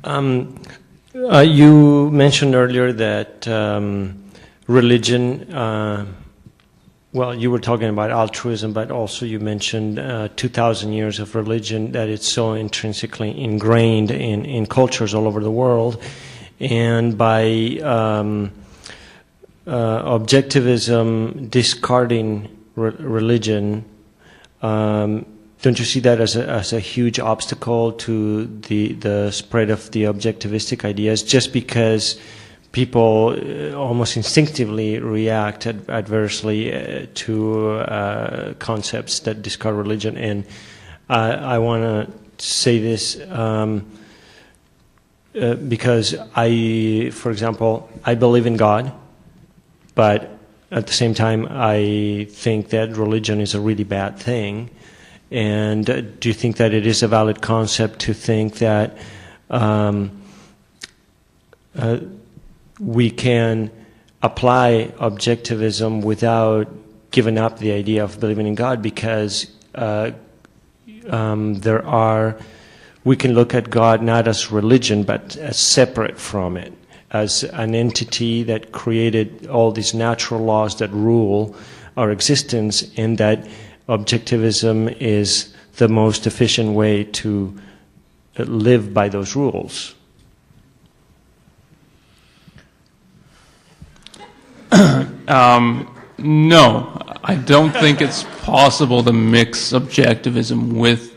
You mentioned earlier that religion, well, you were talking about altruism, but also you mentioned 2,000 years of religion, that it's so intrinsically ingrained in cultures all over the world. And by objectivism discarding religion, don't you see that as a huge obstacle to the spread of the objectivistic ideas, just because people almost instinctively react adversely to concepts that discard religion? And I want to say this because for example, I believe in God, but at the same time I think that religion is a really bad thing. And do you think that it is a valid concept to think that we can apply objectivism without giving up the idea of believing in God? Because we can look at God not as religion, but as separate from it, as an entity that created all these natural laws that rule our existence, and that objectivism is the most efficient way to live by those rules. No, I don't think it's possible to mix objectivism with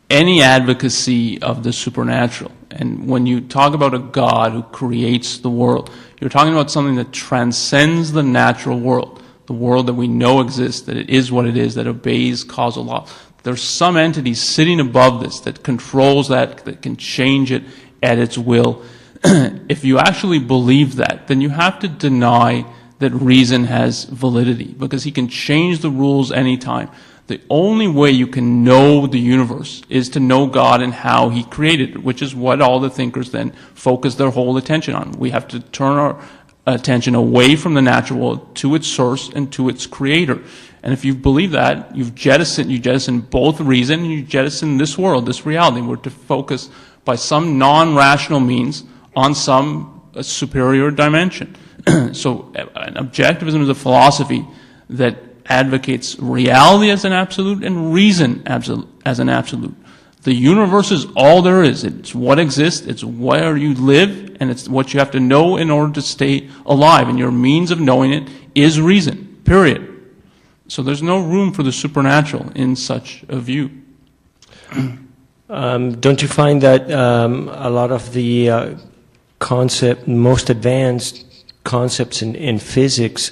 any advocacy of the supernatural. And when you talk about a God who creates the world, you're talking about something that transcends the natural world, the world that we know exists, that it is what it is, that obeys causal law. There's some entity sitting above this that controls that can change it at its will. If you actually believe that, then you have to deny that reason has validity, because he can change the rules anytime. The only way you can know the universe is to know God and how he created it, which is what all the thinkers then focus their whole attention on. We have to turn our attention away from the natural world to its source and to its creator. And if you believe that, you jettison both reason and you jettison this world, this reality. We're to focus by some non-rational means on some superior dimension. So objectivism is a philosophy that advocates reality as an absolute and reason as an absolute. The universe is all there is. It's what exists, it's where you live, and it's what you have to know in order to stay alive. And your means of knowing it is reason, period. So there's no room for the supernatural in such a view. Don't you find that a lot of the most advanced concepts in physics,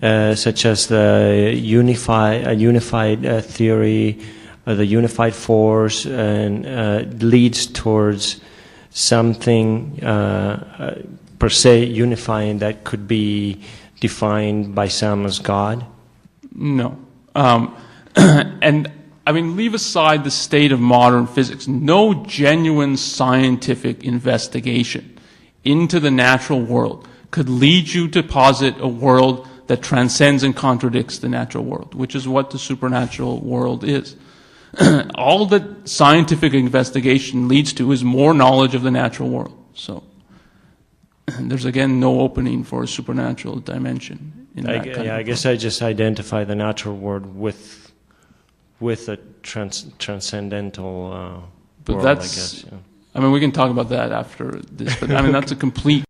such as the unified theory, the unified force, and leads towards something per se unifying that could be defined by some as God? No. And I mean, leave aside the state of modern physics. No genuine scientific investigation into the natural world could lead you to posit a world that transcends and contradicts the natural world, which is what the supernatural world is. All that scientific investigation leads to is more knowledge of the natural world. So there's again no opening for a supernatural dimension in that kind of I guess I just identify the natural world with a transcendental but world, that's, I guess. Yeah. I mean, we can talk about that after this, but I mean, that's a complete